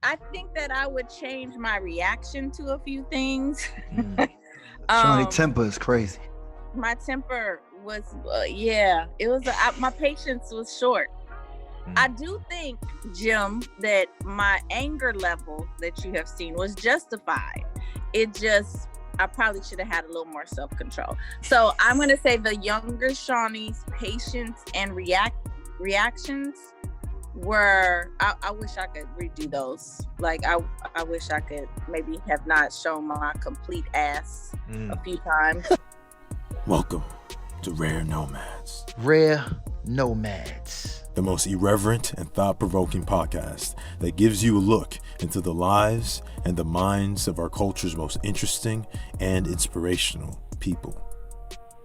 I think that I would change my reaction to a few things. Shaunie um, temper is crazy. my temper was, yeah, it was. My patience was short. I do think, Jim, that my anger level that you have seen was justified. It just, I probably should have had a little more self-control. So I'm going to say the younger Shaunie's patience and reactions were, I wish I could redo those. Like, I wish I could maybe have not shown my complete ass a few times. Welcome to Rare Nomads. Rare Nomads. The most irreverent and thought-provoking podcast that gives you a look into the lives and the minds of our culture's most interesting and inspirational people.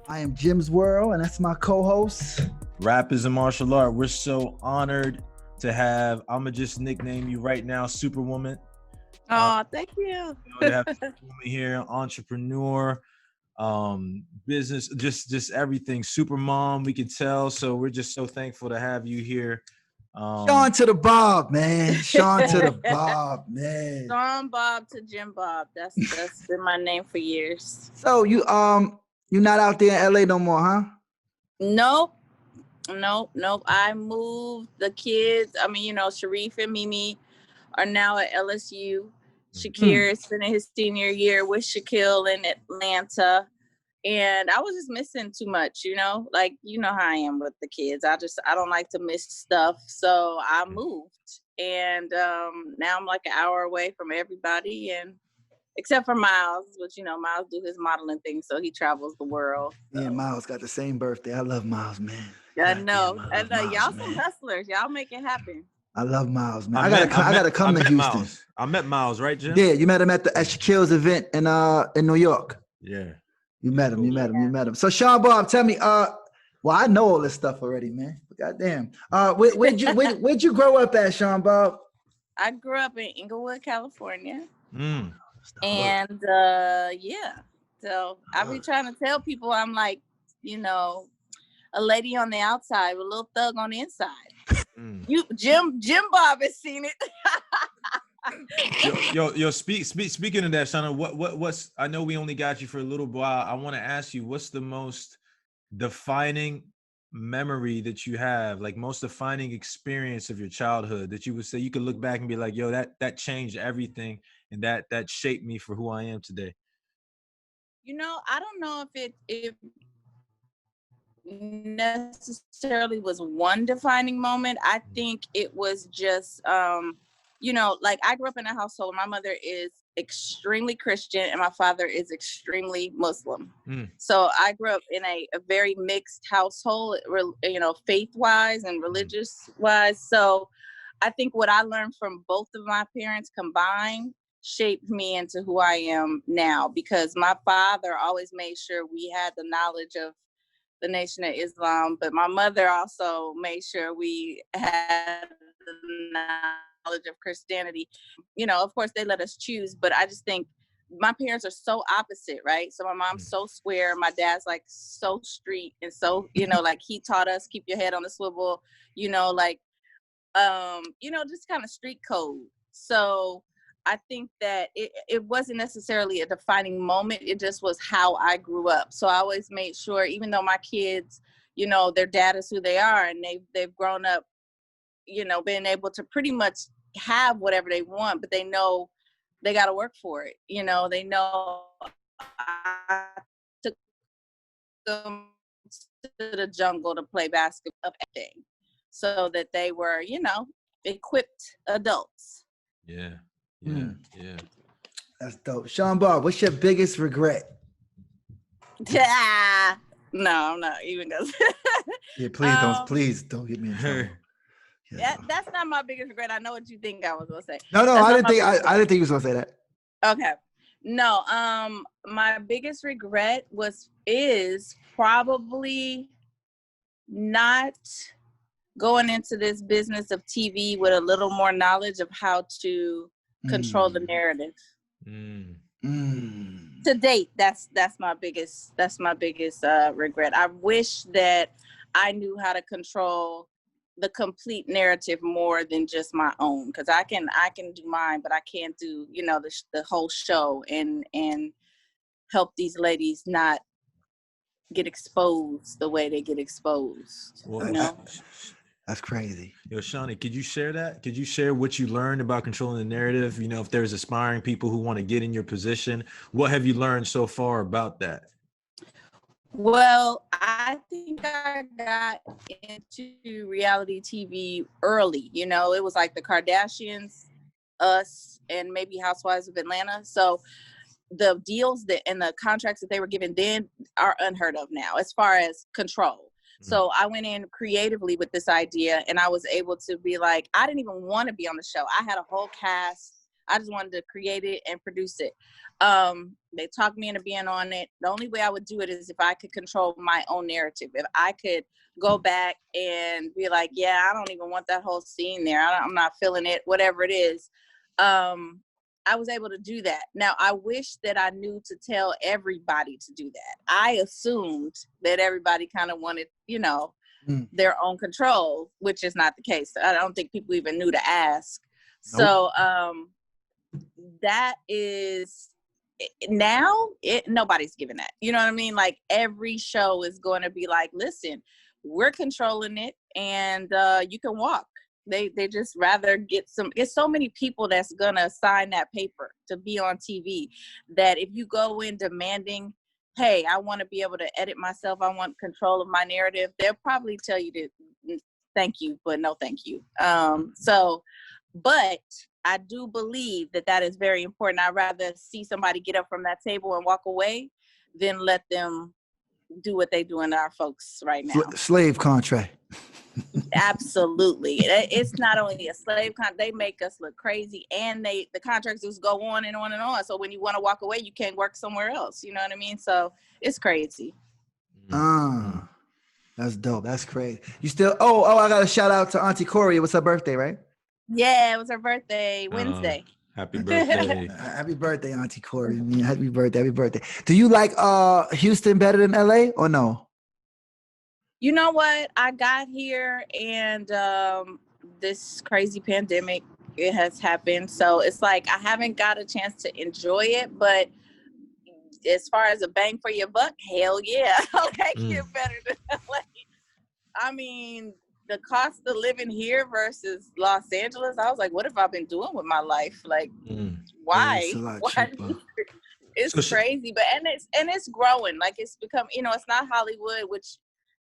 I am Jim's World, and that's my co-host. Rap is a martial art. We're so honored to have, I'm going to just nickname you right now, Superwoman. Oh, thank you. To have Superwoman here, entrepreneur, business, just everything. Super mom, we can tell. So we're just so thankful to have you here. Sean to the Bob, man. Sean to the Bob, man. Sean Bob to Jim Bob. That's been my name for years. So you're not out there in LA no more, huh? Nope. I moved the kids. I mean, Sharif and Mimi are now at LSU. Shakir is spending his senior year with Shaquille in Atlanta. And I was just missing too much, like, how I am with the kids. I don't like to miss stuff. So I moved. And now I'm like an hour away from everybody, and except for Miles, which, Miles do his modeling thing. So he travels the world. So. Yeah, Miles got the same birthday. I love Miles, man. I know. Miles, y'all man. some hustlers. Y'all make it happen. I love Miles, man. I gotta come to Houston. Miles. I met Miles, right, Jim? Yeah, you met him at Shaquille's event in New York. Yeah. You met him. So Sean Bob, tell me, well, I know all this stuff already, man. Goddamn. Where'd you grow up at, Sean Bob? I grew up in Inglewood, California. And yeah. So I be trying to tell people I'm like, a lady on the outside with a little thug on the inside. Jim Bob has seen it. Speaking of that, Shauna, what's, I know we only got you for a little while. I want to ask you, what's the most defining memory that you have, like most defining experience of your childhood that you would say you could look back and be like, yo, that changed everything, and that shaped me for who I am today? I don't know if it necessarily was one defining moment. I think it was just like, I grew up in a household. My mother is extremely Christian and my father is extremely Muslim. So I grew up in a very mixed household, faith-wise and religious-wise. So I think what I learned from both of my parents combined shaped me into who I am now, because my father always made sure we had the knowledge of the Nation of Islam, but my mother also made sure we had the knowledge of Christianity. Of course they let us choose, but I just think my parents are so opposite, right? So my mom's so square, my dad's like so street, and so, like he taught us keep your head on the swivel, just kind of street code. So I think that it wasn't necessarily a defining moment. It just was how I grew up. So I always made sure, even though my kids, their dad is who they are, and they've grown up, being able to pretty much have whatever they want, but they know they got to work for it. They know I took them to the jungle to play basketball, everything, so that they were, equipped adults. Yeah. That's dope. Sean Bob, what's your biggest regret? No, I'm not even gonna. Yeah, please don't get me in trouble. Yeah. That's not my biggest regret. I know what you think I was gonna say. No, I didn't think you was gonna say that. Okay. No, my biggest regret is probably not going into this business of TV with a little more knowledge of how to control the narrative. To date, that's my biggest regret. I wish that I knew how to control the complete narrative more than just my own, because I can do mine, but I can't do, you know, the whole show and help these ladies not get exposed the way they get exposed. Well, You know? That's crazy. Yo, Shaunie, could you share that? Could you share what you learned about controlling the narrative? You know, if there's aspiring people who want to get in your position, what have you learned so far about that? Well, I think I got into reality TV early. You know, it was like the Kardashians, Us, and maybe Housewives of Atlanta. So the deals that and the contracts that they were given then are unheard of now as far as control. So I went in creatively with this idea, and I was able to be like, I didn't even want to be on the show. I had a whole cast. I just wanted to create it and produce it. They talked me into being on it. The only way I would do it is if I could control my own narrative. If I could go back and be like, yeah, I don't even want that whole scene there. I'm not feeling it, whatever it is. I was able to do that. Now, I wish that I knew to tell everybody to do that. I assumed that everybody kind of wanted, you know, their own control, which is not the case. I don't think people even knew to ask. Nope. So that is now nobody's giving that. You know what I mean? Like every show is going to be like, listen, we're controlling it, and you can walk. They just rather get so many people that's gonna sign that paper to be on TV, that if you go in demanding, hey, I want to be able to edit myself, I want control of my narrative, they'll probably tell you to thank you, but no thank you. But I do believe that is very important. I'd rather see somebody get up from that table and walk away than let them do what they doing to our folks right now. Slave contract. Absolutely. It's not only a slave contract, they make us look crazy, and the contracts just go on and on and on. So when you want to walk away, you can't work somewhere else. You know what I mean? So it's crazy. That's dope. That's crazy. You still, I got a shout out to Auntie Corey. It was her birthday, right? Yeah, it was her birthday Wednesday. Happy birthday. Happy birthday, Auntie Corey. Happy birthday. Happy birthday. Do you like Houston better than LA or no? You know what? I got here, and this crazy pandemic, it has happened. So it's like I haven't got a chance to enjoy it. But as far as a bang for your buck, hell yeah. I'll like it better than LA. I mean, the cost of living here versus Los Angeles, I was like, what have I been doing with my life? Like, why? It's crazy. But and it's growing. Like it's become, you know, it's not Hollywood, which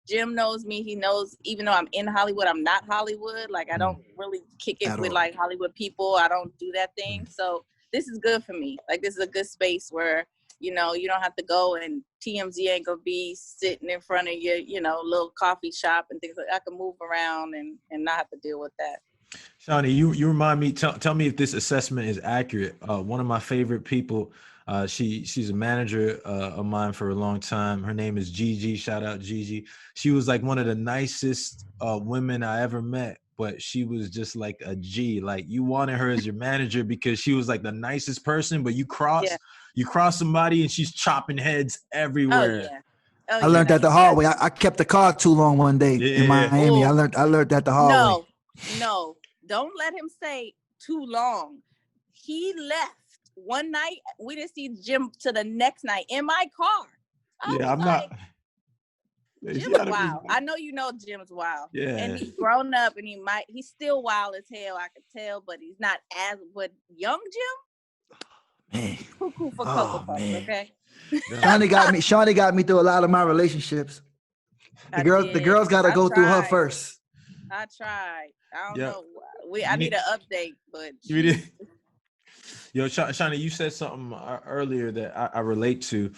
Jim knows me. He knows, even though I'm in Hollywood, I'm not Hollywood. Like I don't really kick it with like Hollywood people. I don't do that thing. So this is good for me. Like this is a good space where, you know, you don't have to go, and TMZ ain't gonna be sitting in front of your, you know, little coffee shop and things like that. I can move around and not have to deal with that. Shaunie, you remind me, tell me if this assessment is accurate. One of my favorite people, she's a manager of mine for a long time. Her name is Gigi. Shout out Gigi. She was like one of the nicest women I ever met, but she was just like a G. Like you wanted her as your manager because she was like the nicest person, but you cross somebody and she's chopping heads everywhere. Oh, yeah. I learned that the hard way. I kept the car too long one day in Miami. I learned that the hard way. No, don't let him say too long. He left one night. We didn't see Jim to the next night in my car. I'm like, not. Jim's wild. I know you know Jim's wild. Yeah. And he's grown up, and he's still wild as hell, I could tell, but he's not but young Jim? Man. Cuckoo for Cocoa Puffs, okay? Shaunie got me through a lot of my relationships. The girls got to go through her first. I tried. I don't know. I need an update, but Yo, Shaunie, you said something earlier that I relate to.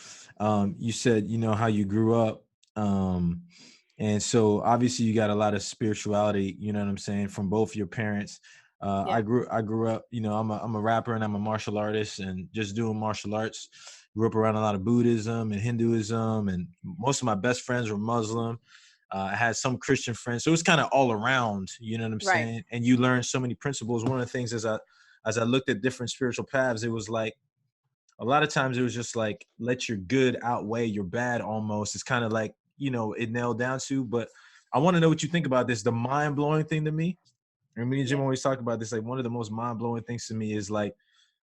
You said, you know, how you grew up. And so obviously you got a lot of spirituality, you know what I'm saying, from both your parents. I grew up, you know, I'm a rapper and I'm a martial artist, and just doing martial arts. Grew up around a lot of Buddhism and Hinduism, and most of my best friends were Muslim. I had some Christian friends, so it was kind of all around, you know what I'm saying? And you learn so many principles. One of the things as I looked at different spiritual paths, it was like, a lot of times it was just like, let your good outweigh your bad almost. It's kind of like, you know, it nailed down to, but I want to know what you think about this. The mind-blowing thing to me, and me and Jim Yeah. always talk about this, like one of the most mind-blowing things to me is like,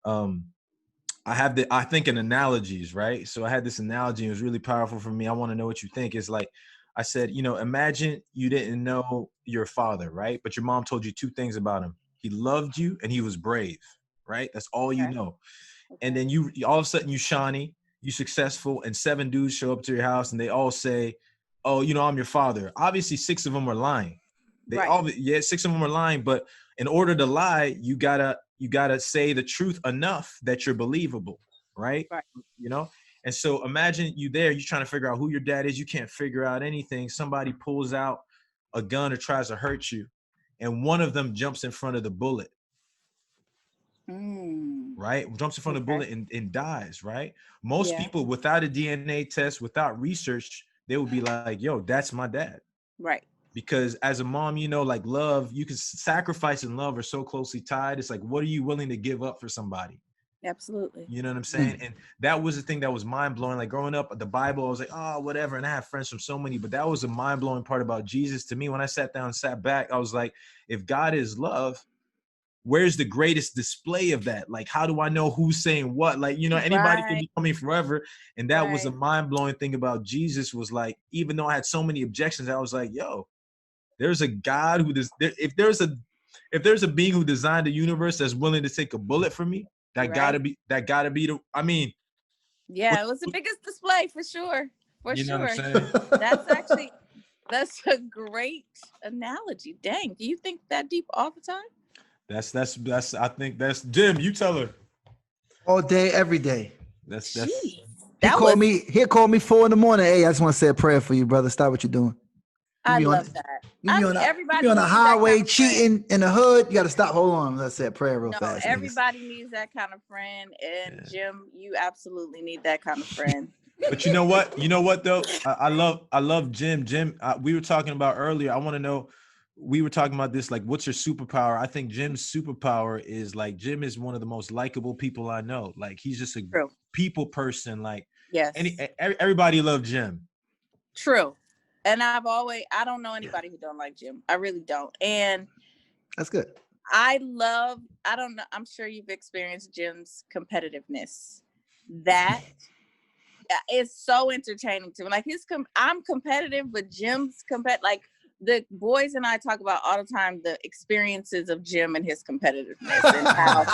I think in analogies, right? So I had this analogy, it was really powerful for me. I want to know what you think. It's like, I said, imagine you didn't know your father, right? But your mom told you two things about him. He loved you and he was brave, right? That's all you Okay. know. And Okay. then you all of a sudden you Shaunie, you successful, and 7 dudes show up to your house and they all say, "Oh, I'm your father." Obviously, 6 of them are lying. Right. 6 of them are lying, but in order to lie, you gotta say the truth enough that you're believable, right? Right. You know. And so imagine you there, you're trying to figure out who your dad is. You can't figure out anything. Somebody pulls out a gun or tries to hurt you, and one of them jumps in front of the bullet. Right? Jumps in front of the bullet and dies, right? Most Yeah. people without a DNA test, without research, they would be like, yo, that's my dad. Right. Because as a mom, like love, you can sacrifice and love are so closely tied. It's like, what are you willing to give up for somebody? Absolutely. You know what I'm saying? And that was the thing that was mind blowing. Like growing up, the Bible, I was like, oh, whatever. And I have friends from so many, but that was a mind blowing part about Jesus to me. When I sat down and sat back, I was like, if God is love, where's the greatest display of that? Like, how do I know who's saying what? Like, anybody can be coming forever. And that was a mind-blowing thing about Jesus was like, even though I had so many objections, I was like, yo, there's a God who does, if there's a being who designed the universe that's willing to take a bullet for me, that gotta be the, I mean. Yeah, it was the biggest display for sure. For you know sure. what I'm saying? That's a great analogy. Dang. Do you think that deep all the time? That's I think that's Jim. You tell her. All day, every day. That's Jeez. He'll call me 4 a.m. Hey, I just want to say a prayer for you, brother. Stop what you're doing. I love that. You be Everybody on the needs highway that kind of friend. cheating in the hood. You got to stop. Hold on. Let's say a prayer real fast. Everybody needs that kind of friend. And Jim, you absolutely need that kind of friend. But you know what though? I love Jim. Jim, we were talking about earlier. I want to know, we were talking about this, like, what's your superpower? I think Jim's superpower is like, Jim is one of the most likable people I know. Like, he's just a people person. Like, yes, everybody loves Jim. True. And I don't know anybody who don't like Jim. I really don't. And that's good. I don't know. I'm sure you've experienced Jim's competitiveness. That is so entertaining to me. Like I'm competitive, but Jim's like the boys and I talk about all the time the experiences of Jim and his competitiveness and how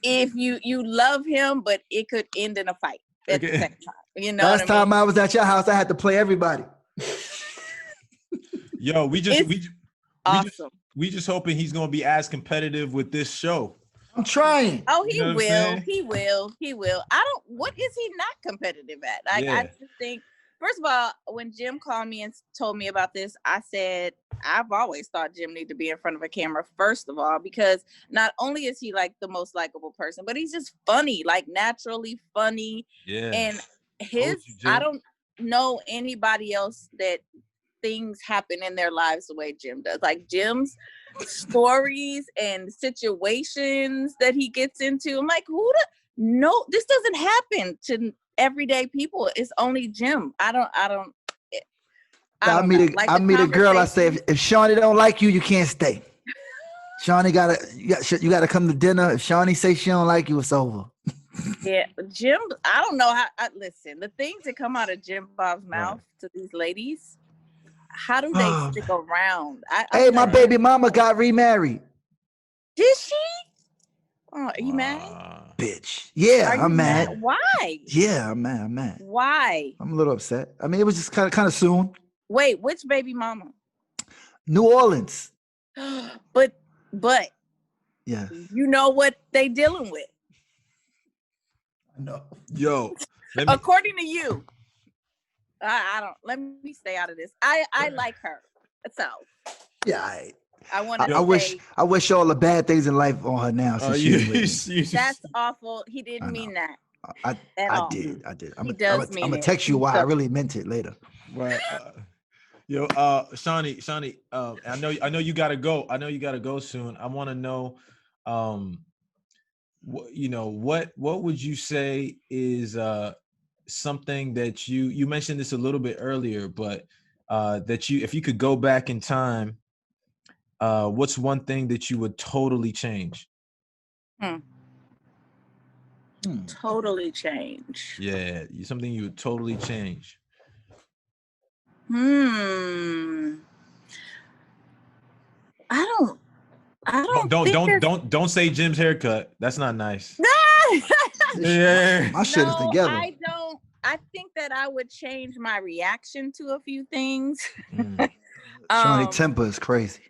if you love him, but it could end in a fight at the same time. Last time I was at your house, I had to play everybody. Yo, we awesome. We just hoping he's gonna be as competitive with this show. I'm trying. Oh, he will. What is he not competitive at? I just think, first of all, when Jim called me and told me about this, I said, I've always thought Jim needed to be in front of a camera, first of all, because not only is he like the most likable person, but he's just funny, like naturally funny. Yeah. And I don't know anybody else that things happen in their lives the way Jim does. Like Jim's stories and situations that he gets into, I'm like, no, this doesn't happen to everyday people. It's only Jim. I meet a girl. I say, if Shaunie don't like you, you can't stay. Shaunie you gotta come to dinner. If Shaunie say she don't like you, it's over. Yeah, Jim. I don't know how. Listen, the things that come out of Jim Bob's mouth to these ladies, how do they stick around? Hey, my baby mama got remarried. Did she? Oh, are you mad? Bitch. Yeah, I'm mad. Why? Yeah, I'm mad. Why? I'm a little upset. I mean, it was just kind of soon. Wait, which baby mama? New Orleans. But yeah, you know what they dealing with. No. Yo. According to you. I don't. Let me stay out of this. I like her. So. Yeah. I wish all the bad things in life on her now. That's awful. He didn't mean that. I did. I'm gonna text you why I really meant it later. Right. Yo, Shaunie, I know you gotta go. I know you gotta go soon. I want to know, what would you say is something that you mentioned this a little bit earlier, but that if you could go back in time, what's one thing that you would totally change? Totally change. Yeah, something you would totally change. I don't Don't say Jim's haircut. That's not nice. Yeah. My shit is together. I don't. I think that I would change my reaction to a few things. Shaunie temper is crazy.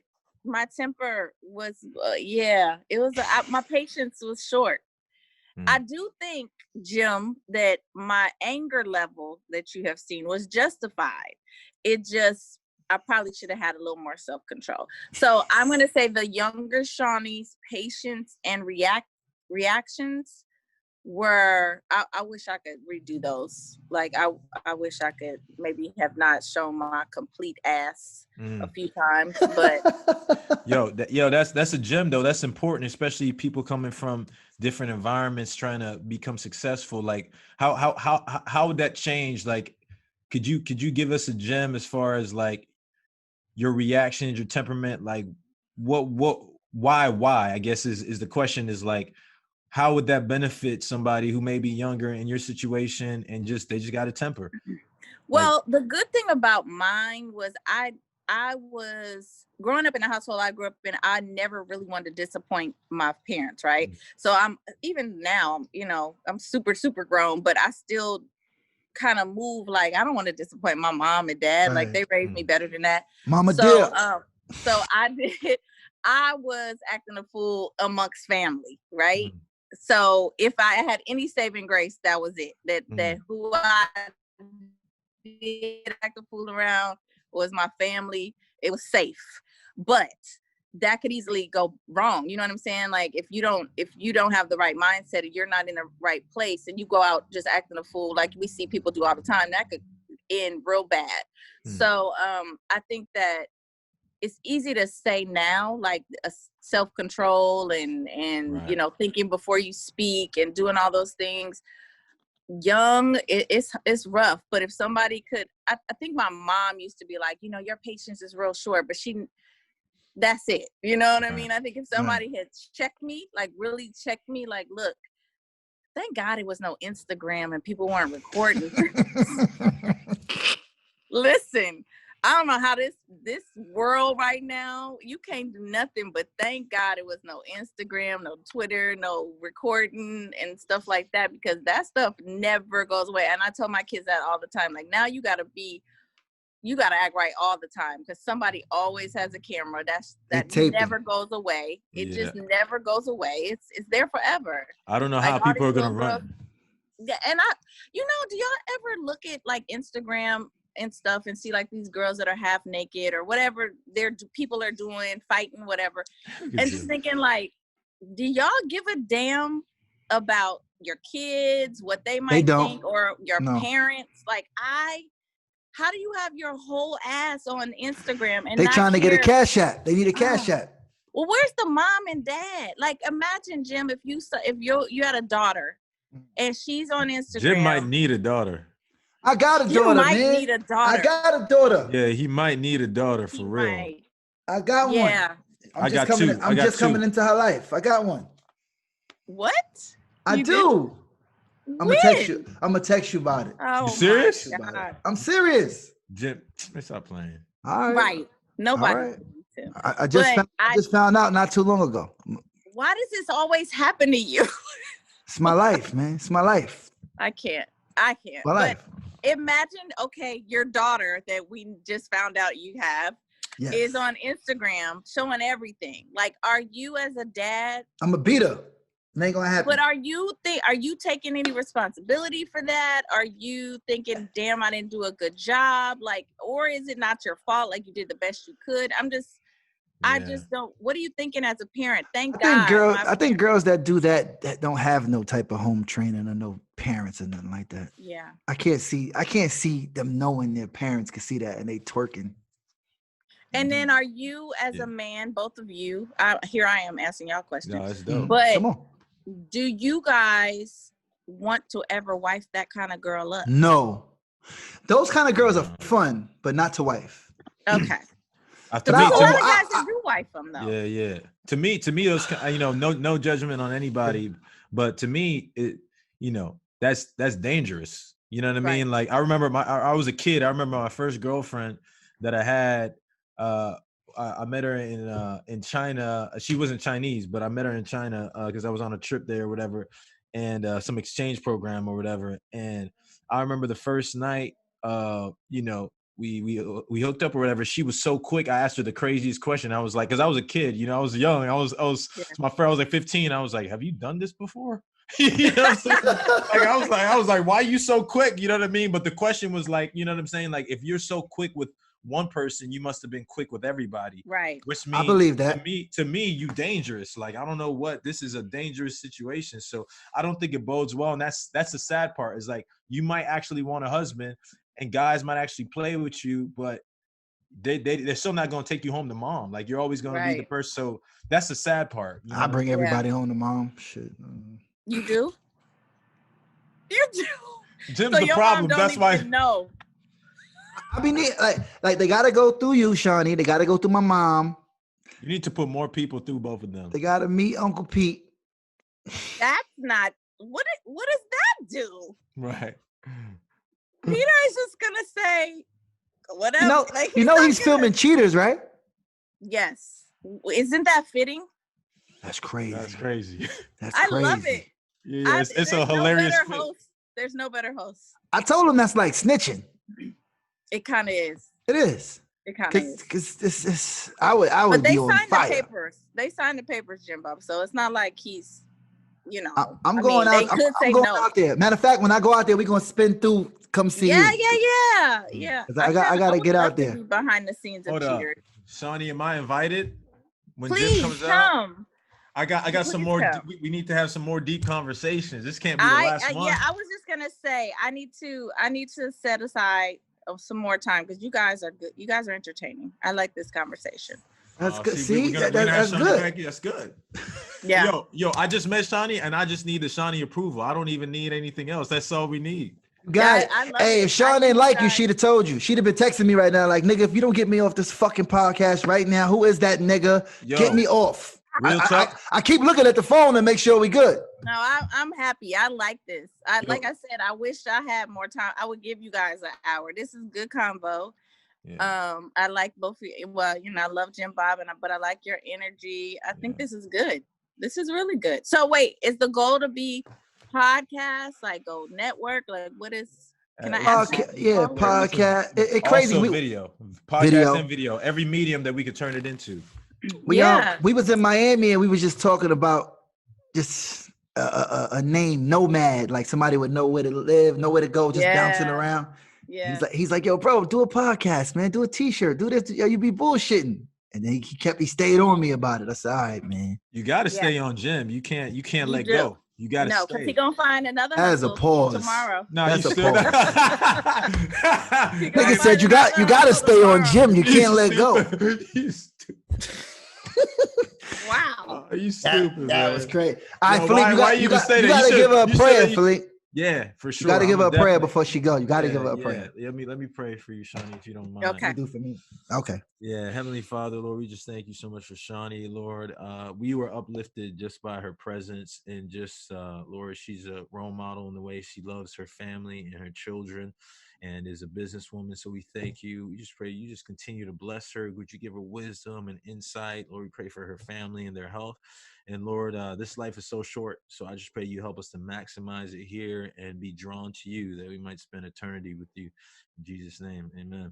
My temper was, it was. My patience was short. I do think, Jim, that my anger level that you have seen was justified. I probably should have had a little more self-control. So I'm going to say the younger Shaunie's patience and reactions were, I wish I could redo those. Like, I wish I could maybe have not shown my complete ass a few times, but that's a gem though. That's important, especially people coming from different environments trying to become successful. Like how would that change? Like, could you give us a gem as far as like your reactions, your temperament? Like why I guess is the question, is like, how would that benefit somebody who may be younger in your situation and they just got a temper? Well, the good thing about mine was I was growing up in a household I grew up in. I never really wanted to disappoint my parents, right? So I'm even now, I'm super, super grown, but I still kind of move like I don't want to disappoint my mom and dad. Right. Like they raised me better than that. Mama dear. So I was acting a fool amongst family, right? So if I had any saving grace, that was it. That who I did act a fool around was my family. It was safe, but that could easily go wrong. You know what I'm saying? Like if you don't have the right mindset, and you're not in the right place, and you go out just acting a fool, like we see people do all the time, that could end real bad. So I think that it's easy to say now, like a self-control and right. Thinking before you speak and doing all those things. Young, it's rough, but if somebody could, I think my mom used to be like, your patience is real short, but that's it. You know what I mean? I think if somebody had checked me, like really checked me, like, look, thank God it was no Instagram and people weren't recording. Listen, I don't know how this world right now, you can't do nothing, but thank God it was no Instagram, no Twitter, no recording and stuff like that, because that stuff never goes away. And I tell my kids that all the time. Like, now you got to act right all the time, because somebody always has a camera. That never goes away. It just never goes away. It's there forever. I don't know how people are going to run. Yeah. And do y'all ever look at like Instagram and stuff and see like these girls that are half naked or whatever people are doing, fighting, whatever, and just thinking like, do y'all give a damn about your kids, what they might think, or your parents? Like, how do you have your whole ass on Instagram and they trying to get a cash app? They need a cash app. Well, where's the mom and dad? Like, imagine, Jim, if you had a daughter and she's on Instagram. Jim might need a daughter. I got a daughter, man. You might need a daughter. I got a daughter. Yeah, he might need a daughter for real. Might. I got one. Yeah. I'm just coming into her life. I got one. What? I do. I'm gonna text you about it. Oh, you serious? I'm serious. Jim, stop playing. All right. Right. Nobody. All right. I just found out not too long ago. Why does this always happen to you? It's my life, man. It's my life. I can't. My life. Imagine, okay, your daughter that we just found out you have is on Instagram showing everything. Like, are you as a dad? I'm a beater. It ain't gonna happen. But are you taking any responsibility for that? Are you thinking, damn, I didn't do a good job? Like, or is it not your fault? Like, you did the best you could? I just don't. What are you thinking as a parent? I think girls that do that don't have no type of home training or no parents or nothing like that. Yeah. I can't see them knowing their parents can see that and they twerking. And then are you as a man, both of you, here I am asking y'all questions. No, it's dope. But come on. Do you guys want to ever wife that kind of girl up? No. Those kind of girls are fun, but not to wife. Okay. To There's me, a lot to of me, guys that do wife them though. yeah. To me, those no judgment on anybody, but to me, it that's dangerous. You know what I Right. mean? Like I remember I was a kid. I remember my first girlfriend that I had. I met her in China. She wasn't Chinese, but I met her in China because I was on a trip there or whatever, and some exchange program or whatever. And I remember the first night, we hooked up or whatever. She was so quick. I asked her the craziest question. I was like, because I was a kid, I was young. I was my friend. I was like 15. I was like, have you done this before? You know what I'm saying? Like I was like, why are you so quick? You know what I mean? But the question was like, you know what I'm saying? Like, if you're so quick with one person, you must have been quick with everybody. Right. Which means I believe that. to me, you dangerous. Like, I don't know what, this is a dangerous situation. So I don't think it bodes well. And that's the sad part, is like, you might actually want a husband and guys might actually play with you, but they're still not going to take you home to mom. Like, you're always going to be the person. So that's the sad part. I bring everybody home to mom. Shit. You do? You do? Jim's so the your problem. Mom don't That's why. No. I mean, like they gotta go through you, Shaunie. They gotta go through my mom. You need to put more people through both of them. They gotta meet Uncle Pete. That's not what does that do? Right. Peter is just gonna say whatever. He's filming Cheaters, right? Yes. Isn't that fitting? That's crazy. That's crazy. That's I crazy. love it. Yeah, it's a hilarious host. There's no better host. I told him that's like snitching. It kind of is. It is. It kind of is. Because this, I would But they be on signed fire. the papers. They signed the papers, Jim Bob. So it's not like he's, I'm going out. I'm going out there. Matter of fact, when I go out there, we're gonna spin through. Come see you. Yeah. I gotta get out there. Behind the scenes of Cheaters. Shaunie, am I invited when Please Jim comes come. out? I got some more. We need to have some more deep conversations. This can't be the last one. Yeah, I was just gonna say I need to set aside some more time because you guys are good. You guys are entertaining. I like this conversation. That's good. See, that's good. That's good. Yeah. Yo, I just met Shaunie, and I just need the Shaunie approval. I don't even need anything else. That's all we need. Got it. Hey, if Sean didn't like you, she'd have told you. She'd have been texting me right now, like, nigga, if you don't get me off this fucking podcast right now, who is that nigga? Get me off. Real talk. I keep looking at the phone to make sure we good. No, I'm happy. I like this. Like I said, I wish I had more time. I would give you guys an hour. This is good convo. Yeah. I like both of you. Well, I love Jim Bob, but I like your energy. I think this is good. This is really good. So wait, is the goal to be podcast, like go network? Like what is? Can I ask? Podcast. It crazy. Also video, podcast and video. Every medium that we could turn it into. We was in Miami and we was just talking about just a name, Nomad, like somebody would know where to live, know where to go, just bouncing around. Yeah. He's like, yo, bro, do a podcast, man. Do a t-shirt. Do this. Yo, you be bullshitting. And then he stayed on me about it. I said, all right, man. You got to stay on Jim. You can't let go. You got to stay. No, because he gonna find another as a pause tomorrow. No, that's a pause. Nigga said you got to stay on Jim. You can't let go. Wow. You stupid. That was crazy. All right, Philippe, you got to give her a prayer, Philippe. Yeah, for sure. You got to give her a prayer before she go. You got to give her a prayer. Yeah, let me pray for you, Shaunie, if you don't mind. Okay. Do for me. Okay. Yeah, Heavenly Father, Lord, we just thank you so much for Shaunie, Lord. We were uplifted just by her presence and just, Lord, she's a role model in the way she loves her family and her children and is a businesswoman. So we thank you. We just pray you just continue to bless her. Would you give her wisdom and insight? Lord, we pray for her family and their health. And Lord, this life is so short. So I just pray you help us to maximize it here and be drawn to you that we might spend eternity with you. In Jesus' name, amen.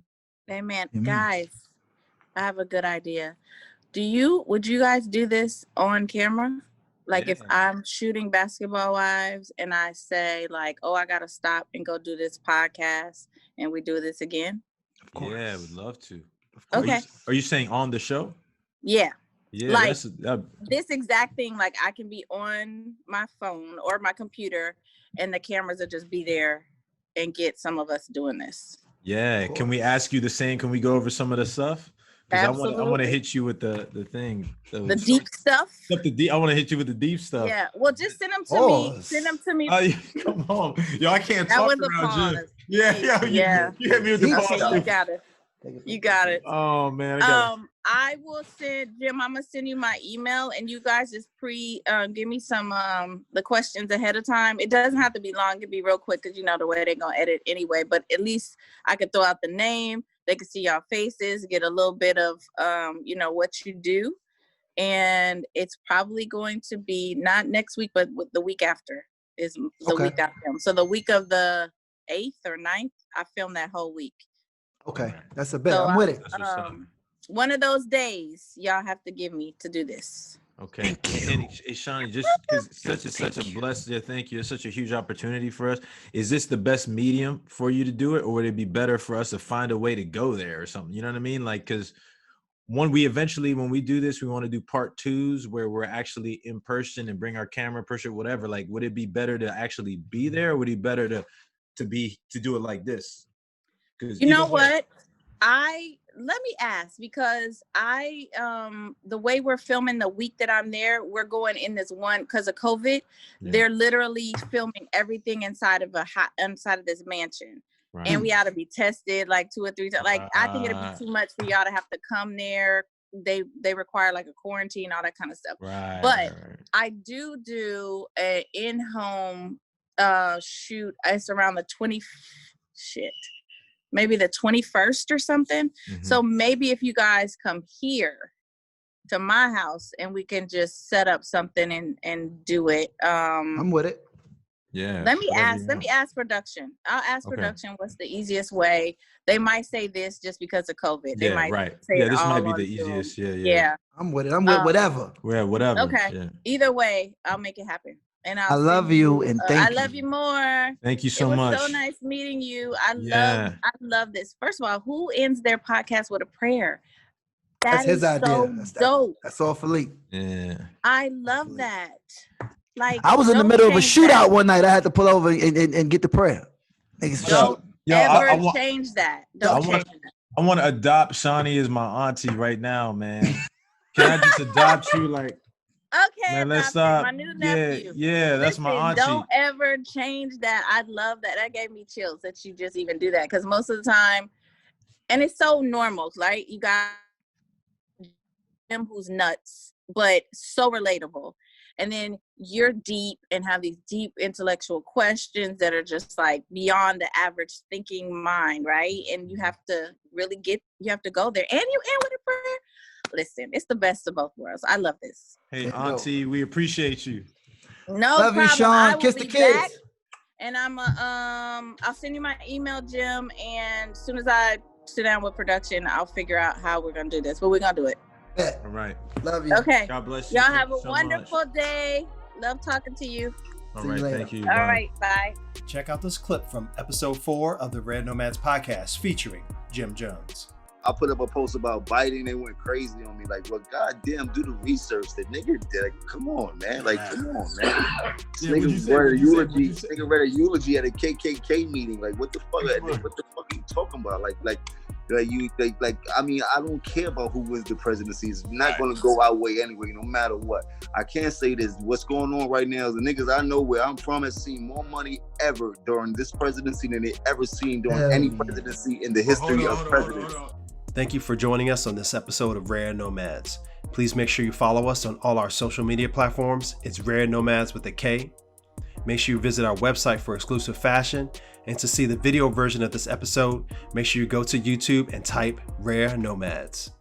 Amen. Guys, I have a good idea. Would you guys do this on camera? Like if I'm shooting Basketball Wives and I say like, oh, I got to stop and go do this podcast and we do this again? Of course. Yeah, I would love to. Okay. Are you saying on the show? Yeah. Yeah, like this exact thing, like I can be on my phone or my computer and the cameras will just be there and get some of us doing this. Yeah. Can we ask you the same? Can we go over some of the stuff? Because I want to hit you with the thing. The deep stuff. I want to hit you with the deep stuff. Yeah. Well, just send them to me. Send them to me. Come on. Yo, I can't that talk was around you. Yeah. You hit me with the pause. Okay, you got it. Oh man. I will send Jim. I'm gonna send you my email, and you guys just give me some the questions ahead of time. It doesn't have to be long; it can be real quick because you know the way they're gonna edit anyway. But at least I could throw out the name. They can see y'all faces, get a little bit of what you do, and it's probably going to be not next week, but the week after is the week I film. So the week of the 8th or 9th, I filmed that whole week. Okay, that's a bet. So I'm with it. One of those days, y'all have to give me to do this. Okay. And Shaunie, just because such a blessed, thank you. It's such a huge opportunity for us. Is this the best medium for you to do it, or would it be better for us to find a way to go there or something? You know what I mean? Like, because when we do this, we want to do part 2s where we're actually in person and bring our camera, push it, whatever. Like, would it be better to actually be there, or would it be better to do it like this? You know what? Let me ask, because the way we're filming the week that I'm there, we're going in this one because of COVID. Yeah. They're literally filming everything inside of this mansion. Right. And we ought to be tested like 2 or 3 times. Like, I think it'd be too much for y'all to have to come there. They require like a quarantine, all that kind of stuff. Right. But I do an in-home shoot. It's around the maybe the 21st or something. Mm-hmm. So maybe if you guys come here to my house and we can just set up something and do it. I'm with it. Yeah. Let me ask production. I'll ask production what's the easiest way. They might say this just because of COVID. They might say this might be the easiest. Yeah. I'm with it. I'm with whatever. Yeah, whatever. Okay. Yeah. Either way, I'll make it happen. And I love you and thank you. I love you more. Thank you so much. It was so nice meeting you. I love this. First of all, who ends their podcast with a prayer? That's his idea. So dope. That's all Philippe. Yeah. I love that. Like, I was in the middle of a shootout one night. I had to pull over and get the prayer. Don't ever change that. Don't change that. I want to adopt Shaunie as my auntie right now, man. Can I just adopt you like? Okay, man, let's stop. My new nephew. Yeah, that's my auntie. Don't ever change that. I love that. That gave me chills that you just even do that, because most of the time, and it's so normal, right? You got him who's nuts, but so relatable. And then you're deep and have these deep intellectual questions that are just like beyond the average thinking mind, right? And you have to really you have to go there. And you end with a prayer. Listen, it's the best of both worlds. I love this. Hey, auntie, we appreciate you. No love problem. You, Sean. Kiss the kids. Back, and I'll send you my email, Jim. And as soon as I sit down with production, I'll figure out how we're gonna do this. But we're gonna do it. Yeah. All right. Love you. Okay. God bless you. Y'all have a wonderful day. Love talking to you. All right. Thank you. All right. Bye. Check out this clip from episode 4 of the Rare Nomads podcast featuring Jim Jones. I put up a post about Biden. They went crazy on me. Like, well, goddamn, do the research. The nigga did. Like, come on, man. Like, come on, man. This nigga read a eulogy. Nigga read a eulogy at a KKK meeting. Like, what the fuck? What the fuck are you talking about? I mean, I don't care about who wins the presidency. It's not going to go our way anyway, no matter what. I can't say this. What's going on right now is the niggas I know where I'm from has seen more money ever during this presidency than they ever seen during any presidency in the history of presidents. Thank you for joining us on this episode of Rare Nomads. Please make sure you follow us on all our social media platforms. It's Rare Nomads with a K. Make sure you visit our website for exclusive fashion. And to see the video version of this episode, make sure you go to YouTube and type Rare Nomads.